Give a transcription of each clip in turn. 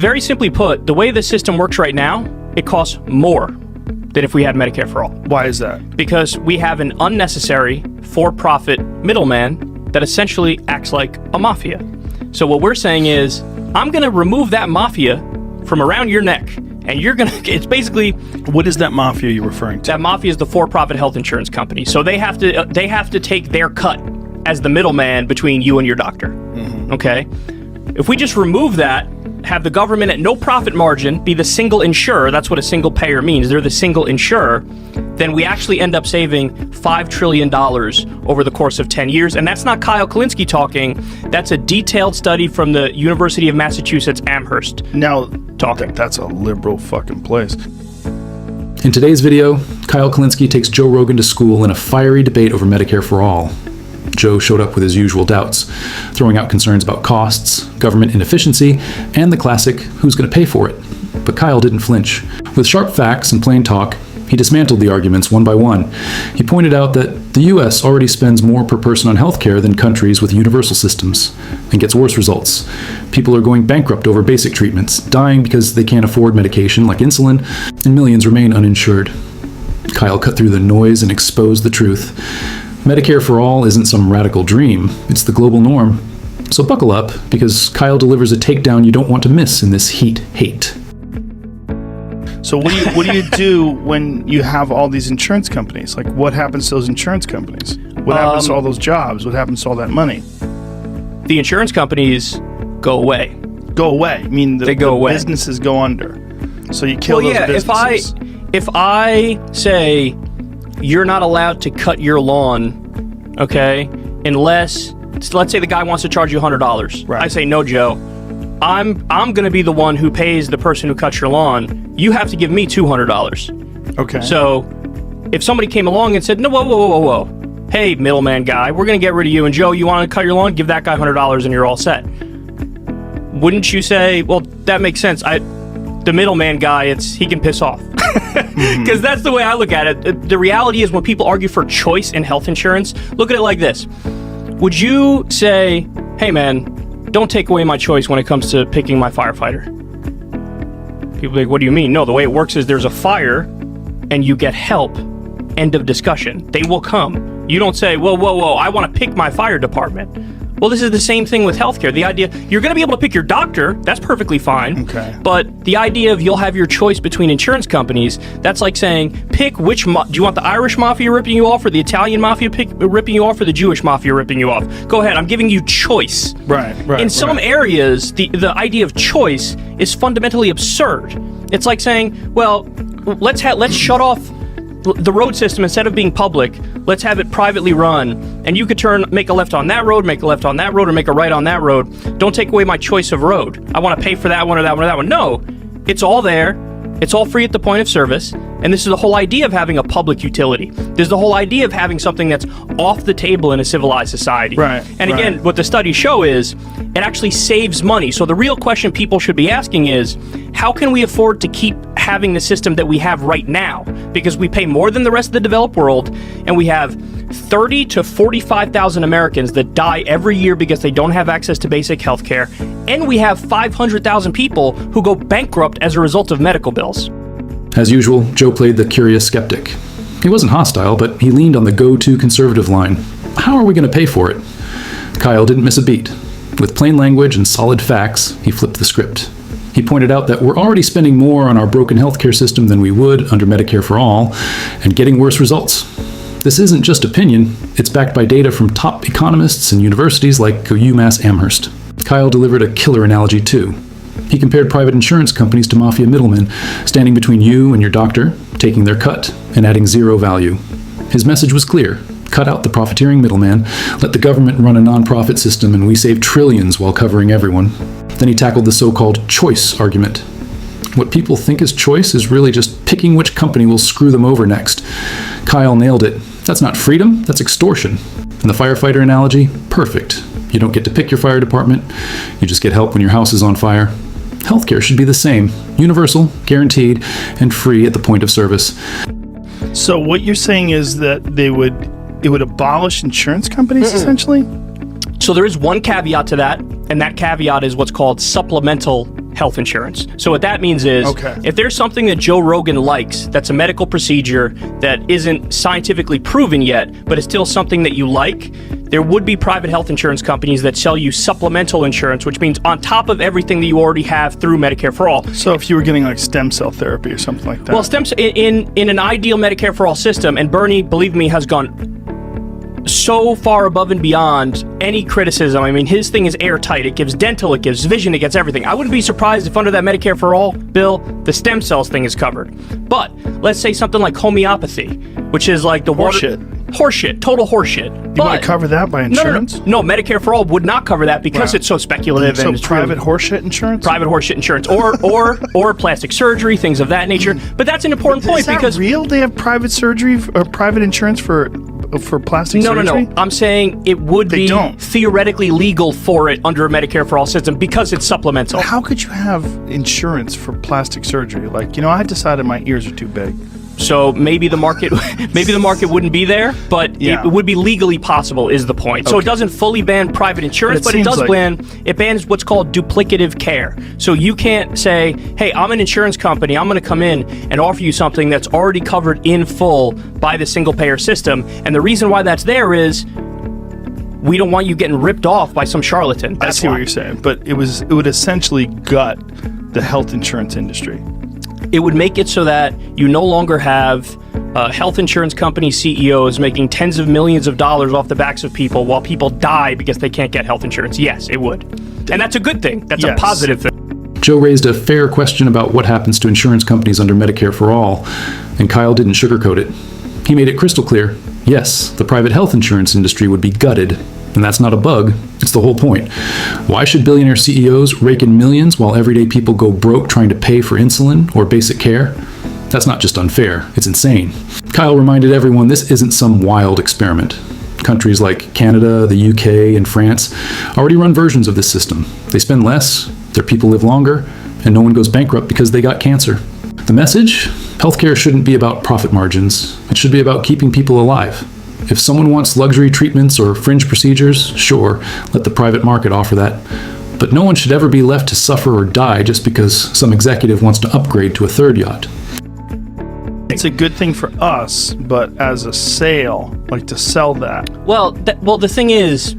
very simply put, the way the system works right now, it costs more than if we had Medicare for all. Why is that? Because we have an unnecessary for-profit middleman that essentially acts like a mafia. So what we're saying is, I'm going to remove that mafia from around your neck, and you're going to, it's basically... What is that mafia you're referring to? That mafia is the for-profit health insurance company. So they have to take their cut as the middleman between you and your doctor. Okay? If we just remove that, have the government at no profit margin be the single insurer, that's what a single payer means, they're the single insurer, then we actually end up saving $5 trillion over the course of 10 years. And that's not Kyle Kulinski talking, that's a detailed study from the University of Massachusetts Amherst. Now, talking. That's a liberal fucking place. In today's video, Kyle Kulinski takes Joe Rogan to school in a fiery debate over Medicare for all. Joe showed up with his usual doubts, throwing out concerns about costs, government inefficiency, and the classic, who's going to pay for it? But Kyle didn't flinch. With sharp facts and plain talk, he dismantled the arguments one by one. He pointed out that the US already spends more per person on healthcare than countries with universal systems, and gets worse results. People are going bankrupt over basic treatments, dying because they can't afford medication like insulin, and millions remain uninsured. Kyle cut through the noise and exposed the truth. Medicare for all isn't some radical dream, it's the global norm. So buckle up, because Kyle delivers a takedown you don't want to miss in this hate. So what do you do when you have all these insurance companies? Like, what happens to those insurance companies? What happens to all those jobs? What happens to all that money? The insurance companies go away. Go away? I mean, they go away. Businesses go under. So you kill those businesses. If I say you're not allowed to cut your lawn, okay, unless, let's say the guy wants to charge you $100. Right. I say, no, Joe, I'm going to be the one who pays the person who cuts your lawn. You have to give me $200. Okay. So if somebody came along and said, no, whoa, hey, middleman guy, we're going to get rid of you, and Joe, you want to cut your lawn? Give that guy $100 and you're all set. Wouldn't you say, well, that makes sense. The middleman guy, he can piss off. Because that's the way I look at it. The reality is, when people argue for choice in health insurance, look at it like this. Would you say, hey man, don't take away my choice when it comes to picking my firefighter? People are like, what do you mean? No, the way it works is there's a fire and you get help. End of discussion. They will come. You don't say, whoa, I want to pick my fire department. Well, this is the same thing with healthcare. The idea, you're going to be able to pick your doctor, that's perfectly fine. Okay. But the idea of you'll have your choice between insurance companies, that's like saying, pick which, do you want the Irish mafia ripping you off, or the Italian mafia ripping you off, or the Jewish mafia ripping you off? Go ahead, I'm giving you choice. Right. In some areas, the idea of choice is fundamentally absurd. It's like saying, well, let's shut off the road system. Instead of being public, let's have it privately run, and you could make a left on that road, make a left on that road, or make a right on that road. Don't take away my choice of road. I want to pay for that one or that one or that one. No, it's all there. It's all free at the point of service, and this is the whole idea of having a public utility. There's the whole idea of having something that's off the table in a civilized society. Right. And again, what the studies show is it actually saves money. So the real question people should be asking is, how can we afford to keep having the system that we have right now? Because we pay more than the rest of the developed world, and we have 30 to 45,000 Americans that die every year because they don't have access to basic health care, and we have 500,000 people who go bankrupt as a result of medical bills. As usual, Joe played the curious skeptic. He wasn't hostile, but he leaned on the go-to conservative line. How are we going to pay for it? Kyle didn't miss a beat. With plain language and solid facts, he flipped the script. He pointed out that we're already spending more on our broken healthcare system than we would under Medicare for all, and getting worse results. This isn't just opinion, it's backed by data from top economists and universities like UMass Amherst. Kyle delivered a killer analogy too. He compared private insurance companies to mafia middlemen, standing between you and your doctor, taking their cut, and adding zero value. His message was clear. Cut out the profiteering middleman, let the government run a non-profit system, and we save trillions while covering everyone. Then he tackled the so-called choice argument. What people think is choice is really just picking which company will screw them over next. Kyle nailed it. That's not freedom, that's extortion. And the firefighter analogy, perfect. You don't get to pick your fire department, you just get help when your house is on fire. Healthcare should be the same, universal, guaranteed, and free at the point of service. So what you're saying is that it would abolish insurance companies, essentially? So there is one caveat to that, and that caveat is what's called supplemental health insurance. So what that means is, if there's something that Joe Rogan likes, that's a medical procedure that isn't scientifically proven yet, but it's still something that you like, there would be private health insurance companies that sell you supplemental insurance, which means on top of everything that you already have through Medicare for All. So if you were getting like stem cell therapy or something like that. Well, in an ideal Medicare for All system, and Bernie, believe me, has gone so far above and beyond any criticism. I mean, his thing is airtight. It gives dental, it gives vision, it gets everything. I wouldn't be surprised if under that Medicare for All bill, the stem cells thing is covered. But let's say something like homeopathy, which is like the horseshit, total horseshit. You want to cover that by insurance? No, Medicare for All would not cover that because it's so speculative. So and private horseshit insurance? Private horseshit insurance, or plastic surgery, things of that nature. But that's an important point because real? They have private surgery or private insurance for plastic surgery? No. I'm saying it would be theoretically legal for it under a Medicare for All system because it's supplemental. How could you have insurance for plastic surgery? Like, I decided my ears are too big. So maybe the market wouldn't be there, but it would be legally possible is the point. So it doesn't fully ban private insurance, but it does bans what's called duplicative care. So you can't say, hey, I'm an insurance company, I'm going to come in and offer you something that's already covered in full by the single payer system. And the reason why that's there is we don't want you getting ripped off by some charlatan. I see what you're saying, but it would essentially gut the health insurance industry. It would make it so that you no longer have health insurance company CEOs making tens of millions of dollars off the backs of people while people die because they can't get health insurance. Yes, it would. And that's a good thing. That's a positive thing. Joe raised a fair question about what happens to insurance companies under Medicare for All, and Kyle didn't sugarcoat it. He made it crystal clear. Yes, the private health insurance industry would be gutted. And that's not a bug, it's the whole point. Why should billionaire CEOs rake in millions while everyday people go broke trying to pay for insulin or basic care? That's not just unfair, it's insane. Kyle reminded everyone this isn't some wild experiment. Countries like Canada, the UK, and France already run versions of this system. They spend less, their people live longer, and no one goes bankrupt because they got cancer. The message? Healthcare shouldn't be about profit margins. It should be about keeping people alive. If someone wants luxury treatments or fringe procedures, sure, let the private market offer that. But no one should ever be left to suffer or die just because some executive wants to upgrade to a third yacht. It's a good thing for us, but as a sale, like to sell that. Well, the thing is,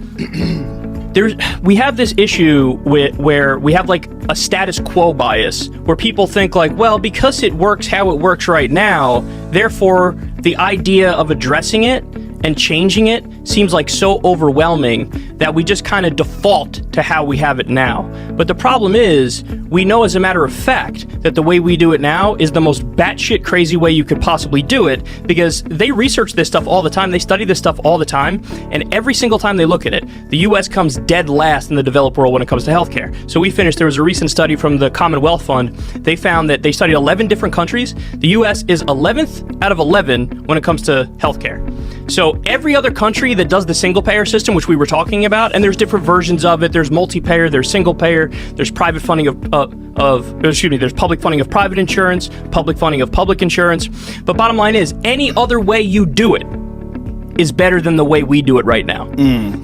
we have this issue where we have like a status quo bias, where people think like, well, because it works how it works right now, therefore the idea of addressing it and changing it seems like so overwhelming that we just kind of default to how we have it now. But the problem is, we know as a matter of fact that the way we do it now is the most batshit crazy way you could possibly do it, because they research this stuff all the time, they study this stuff all the time, and every single time they look at it, the US comes dead last in the developed world when it comes to healthcare. So there was a recent study from the Commonwealth Fund. They found that they studied 11 different countries. The US is 11th out of 11 when it comes to healthcare. So every other country that does the single payer system, which we were talking about, and there's different versions of it, there's multi-payer, there's single payer, there's private funding there's public funding of private insurance, public funding of public insurance. But bottom line is, any other way you do it is better than the way we do it right now.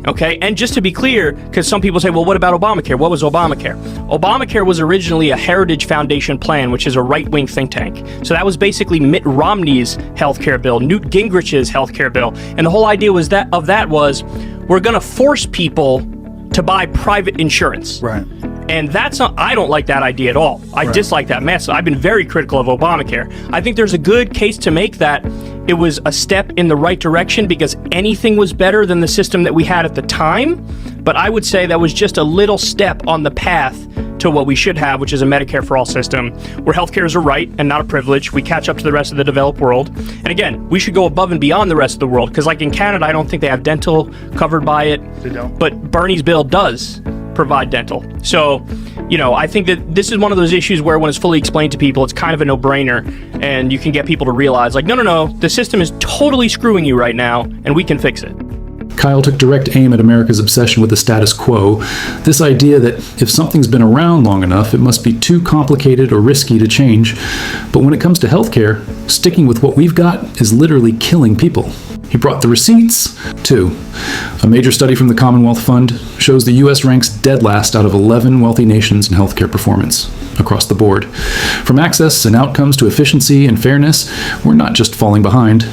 Okay? And just to be clear, because some people say, well, what about Obamacare? What was Obamacare? Obamacare was originally a Heritage Foundation plan, which is a right-wing think tank. So that was basically Mitt Romney's healthcare bill, Newt Gingrich's healthcare bill. And the whole idea was we're going to force people to buy private insurance. Right. And I don't like that idea at all. I dislike that mess. I've been very critical of Obamacare. I think there's a good case to make that it was a step in the right direction because anything was better than the system that we had at the time. But I would say that was just a little step on the path to what we should have, which is a Medicare for All system, where healthcare is a right and not a privilege. We catch up to the rest of the developed world. And again, we should go above and beyond the rest of the world, because like in Canada, I don't think they have dental covered by it. They don't. But Bernie's bill does provide dental. So, I think that this is one of those issues where when it's fully explained to people, it's kind of a no-brainer, and you can get people to realize, like, no, the system is totally screwing you right now, and we can fix it. Kyle took direct aim at America's obsession with the status quo, this idea that if something's been around long enough, it must be too complicated or risky to change. But when it comes to healthcare, sticking with what we've got is literally killing people. He brought the receipts, too. A major study from the Commonwealth Fund shows the U.S. ranks dead last out of 11 wealthy nations in healthcare performance, across the board. From access and outcomes to efficiency and fairness, we're not just falling behind,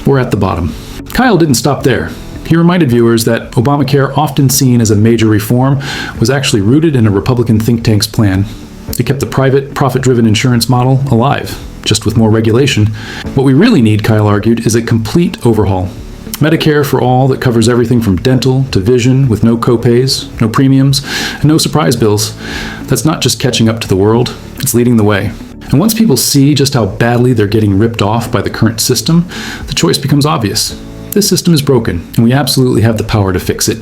we're at the bottom. Kyle didn't stop there. He reminded viewers that Obamacare, often seen as a major reform, was actually rooted in a Republican think tank's plan. It kept the private, profit-driven insurance model alive, just with more regulation. What we really need, Kyle argued, is a complete overhaul. Medicare for all that covers everything from dental to vision with no copays, no premiums, and no surprise bills. That's not just catching up to the world, it's leading the way. And once people see just how badly they're getting ripped off by the current system, the choice becomes obvious. This system is broken, and we absolutely have the power to fix it.